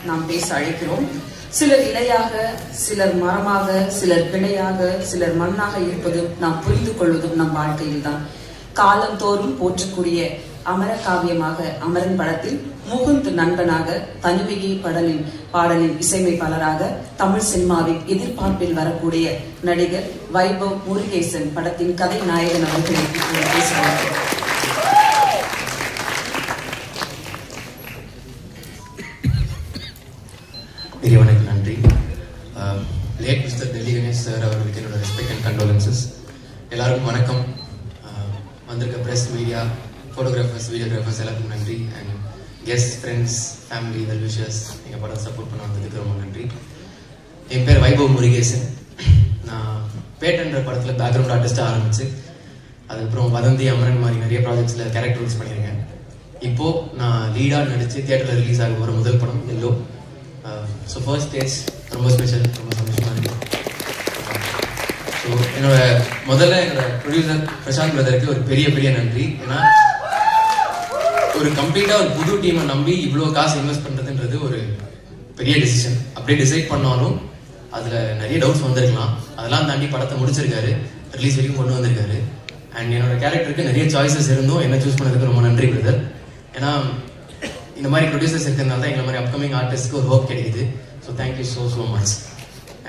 நாம் பேச அழைக்கிறோம். சிலர் இலையாக, சிலர் மரமாக, சிலர் பிணையாக, சிலர் மண்ணாக இருப்பது நாம் புரிந்து கொள்வதும் நம் வாழ்க்கையில் தான். காலந்தோறும் போற்றக்கூடிய அமர காவியமாக அமரன் படத்தில் முகுந்த் நண்பனாக, தனிமையை பாடலின் இசையமைப்பாளராக, தமிழ் சினிமாவின் எதிர்பார்ப்பில் வரக்கூடிய நடிகர் வைபவ் முருகேசன் படத்தின் கதை நாயகன் அவர்களை பேசுகிறார். பெரியவனுக்கு நன்றி. Late mister Delhi Ganesh sir அவர்களுக்கு என்னோட ரெஸ்பெக்ட் அண்ட் கண்டோலன்சஸ். எல்லாருக்கும் வணக்கம். வந்திருக்க ப்ரெஸ், மீடியா, ஃபோட்டோகிராஃபர்ஸ், வீடியோகிராஃபர்ஸ் எல்லாருக்கும் நன்றி. And guest, friends, family, well-wishers, எங்கள் படம் சப்போர்ட் பண்ண வந்ததுக்கு ரொம்ப நன்றி. என் பேர் வைபவ் முருகேசன். நான் பேட்டன்ற படத்தில் பேக்ரவுண்ட் ஆர்டிஸ்ட்டாக ஆரம்பிச்சு அதுக்கப்புறம் வதந்தி, அமரன் மாதிரி நிறைய ப்ராஜெக்ட்ஸில் கேரக்டர் ரோல்ஸ் பண்ணியிருக்கேன். இப்போது நான் லீடாக நடித்து தியேட்டரில் ரிலீஸ் ஆக போகிற முதல் படம் எல்லோ. ஸோ ஃபர்ஸ்ட் ஸ்டேஜ் ரொம்ப ஸ்பெஷல், ரொம்ப சந்தோஷமாக இருக்குது. ஸோ முதல்ல என்னோட ப்ரொடியூசர் பிரசாந்த் பிரதருக்கு ஒரு பெரிய நன்றி. ஏன்னா ஒரு கம்ப்ளீட்டாக ஒரு புது டீமை நம்பி இவ்வளோ காசு இன்வெஸ்ட் பண்ணுறதுன்றது ஒரு பெரிய டிசிஷன். அப்படியே டிசைட் பண்ணாலும் அதில் நிறைய டவுட்ஸ் வந்திருக்கலாம். அதெல்லாம் தாண்டி படத்தை முடிச்சிருக்காரு, ரிலீஸ் வரைக்கும் கொண்டு வந்திருக்காரு. அண்ட் என்னோட கேரக்டருக்கு நிறைய சாய்ஸஸ் இருந்தும் என்ன சூஸ் பண்ணதுக்கு ரொம்ப நன்றி பிரதர். ஏன்னா இந்த மாதிரி ப்ரொடியூசர்ஸ் இருக்கிறதுனால தான் எங்களை மாதிரி அப்கமிங் ஆர்டிஸ்ட்க்கு ஒரு ஹோப் கிடைக்குது. So thank you so much.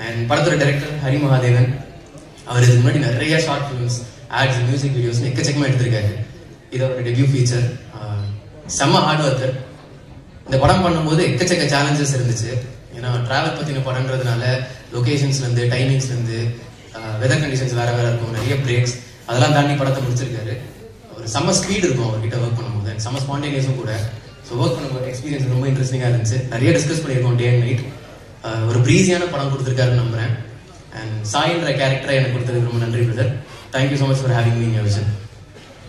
And படத்தோட டைரக்டர் ஹரி மகாதேவன், அவர் இதுக்கு முன்னாடி நிறைய short films, ads, music videos எக்கச்சக்கமாக எடுத்திருக்காரு. இது அவரோட டெபியூ ஃபீச்சர். செம்ம ஹார்ட் ஒர்க்கர். இந்த படம் பண்ணும்போது எக்கச்சக்க சேலஞ்சஸ் இருந்துச்சு. ஏன்னா ட்ராவல் பற்றின படம்ன்றதுனால லொக்கேஷன்ஸ்லேருந்து, டைமிங்ஸ்லேருந்து, வெதர் கண்டிஷன்ஸ் வேறு இருக்கும், நிறைய பிரேக்ஸ், அதெல்லாம் தாண்டி படத்தை முடிச்சிருக்காரு. ஒரு செம்ம ஸ்பீட் இருக்கும் அவர்கிட்ட ஒர்க் பண்ணும்போது, செம்ம ஸ்பான்டேனியஸும் கூட. ஸோ ஒர்க் பண்ணும்போது எக்ஸ்பீரியன்ஸ் ரொம்ப இன்ட்ரெஸ்டிங்காக இருந்துச்சு. நிறைய டிஸ்கஸ் பண்ணியிருக்கோம் டே அண்ட் நைட். ஒரு ப்ரீஸியான படம் கொடுத்துருக்காருன்னு நம்புறேன். அண்ட் சாயின்ற கேரக்டரை எனக்கு கொடுத்ததுக்கு ரொம்ப நன்றி brother. Thank you so much for having me in vision.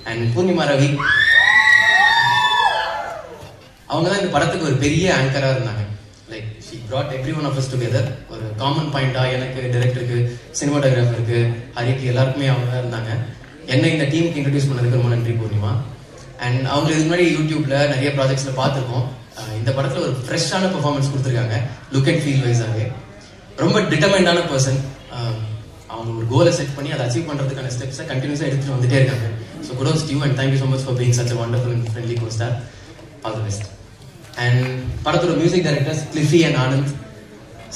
And Poornima Ravi, அவங்க தான் இந்த படத்துக்கு ஒரு பெரிய ஆங்கராக இருந்தாங்க. Like she brought every one of us together. ஒரு காமன் பாயிண்டாக எனக்கு, டைரக்டருக்கு, சினிமாட்டோகிராஃபருக்கு, ஹரிக்கு, எல்லாருக்குமே அவங்க தான் இருந்தாங்க. என்னை இந்த டீமுக்கு இன்ட்ரடியூஸ் பண்ணதுக்கு ரொம்ப நன்றி பூர்ணிமா. அண்ட் அவங்க இதுக்கு முன்னாடி யூடியூப்ல நிறைய ப்ராஜெக்ட்ஸ்ல பார்த்துருக்கோம். இந்த படத்துல ஒரு ஃப்ரெஷ்ஷான பெர்ஃபார்மன்ஸ் கொடுத்துருக்காங்க. லுக் அண்ட் ஃபீல் வைஸாகவே ரொம்ப டிட்டர்மைண்டான பர்சன். அவங்க ஒரு கோலை செட் பண்ணி அதை அச்சீவ் பண்றதுக்கான ஸ்டெப்ஸை கண்டினியூஸாக எடுத்துட்டு வந்துட்டே இருக்காங்க. So kudos to you and thank you so much for being such a wonderful and friendly co-star. All the best. And படத்தோட மியூசிக் டைரக்டர்ஸ் கிளிஃபி அண்ட் ஆனந்த்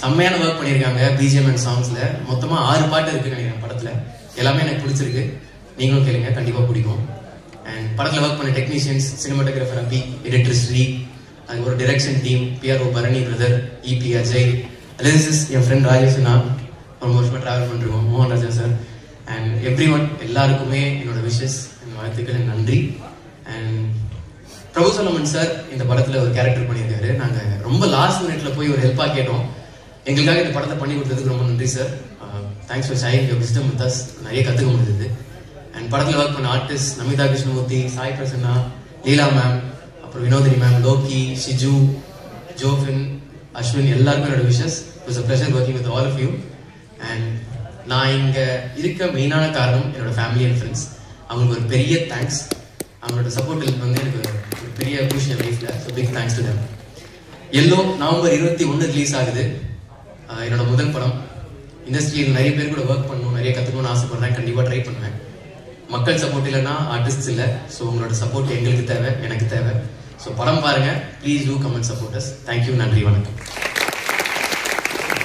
செம்மையான ஒர்க் பண்ணியிருக்காங்க. பிஜிஎம் அண்ட் சாங்ஸ்ல மொத்தமாக 6 பாட்டு இருக்குன்னு நினைக்கிறேன் படத்துல. எல்லாமே எனக்கு பிடிச்சிருக்கு. நீங்களும் கேளுங்க, கண்டிப்பாக பிடிக்கும். அண்ட் படத்தில் ஒர்க் பண்ண technicians, cinematographer Abhi, editor Sri, அது ஒரு direction team, PRO Bharani brother, EP Ajay, lyricist என் ஃப்ரெண்ட் ராஜேஷ், நான் ரொம்ப வருஷமாக ட்ராவல் பண்ணிருக்கோம், மோகன் Raja sir, and everyone, எல்லாருக்குமே என்னோட விஷஸ், என் வாழ்த்துக்கள், என் நன்றி. அண்ட் பிரபு சோலமன் சார் இந்த படத்தில் ஒரு கேரக்டர் பண்ணியிருக்காரு. நாங்கள் ரொம்ப லாஸ்ட் மினிட்ல போய் ஒரு ஹெல்ப்பாக கேட்டோம். எங்களுக்காக இந்த படத்தை பண்ணி கொடுத்ததுக்கு ரொம்ப நன்றி sir. Thanks for sharing your wisdom with us. நிறைய கற்றுக்க முடிஞ்சது. அண்ட் படத்தில் ஒர்க் பண்ண ஆர்டிஸ்ட் நமிதா கிருஷ்ணமூர்த்தி, சாய் பிரசன்னா, லீலா மேம், அப்புறம் வினோதினி மேம், லோக்கி, ஷிஜு, ஜோஃபின், அஸ்வின், எல்லாருக்கும் என்னோட wishes. It was a pleasure working with all of you. And நான் இங்கே இருக்க மெயினான காரணம் என்னோட ஃபேமிலி அண்ட் ஃப்ரெண்ட்ஸ். அவங்களுக்கு ஒரு பெரிய தேங்க்ஸ். அவங்களோட சப்போர்ட் எனக்கு ஒரு பெரிய புஷ் என் லைஃப்பில். So big thanks to them. Yellow November 21 release ஆகுது. என்னோட முதல் படம். இண்டஸ்ட்ரியில் நிறைய பேர் கூட ஒர்க் பண்ணணும், நிறைய கற்றுக்கணும்னு ஆசைப்படுறேன். கண்டிப்பாக ட்ரை பண்ணுவேன். மக்கள் சப்போர்ட் இல்லைன்னா ஆர்டிஸ்ட் இல்லை. ஸோ உங்களோட சப்போர்ட் எங்களுக்கு தேவை, எனக்கு தேவை. ஸோ படம் பாருங்க, please do come and support us. Thank you, நன்றி, வணக்கம்.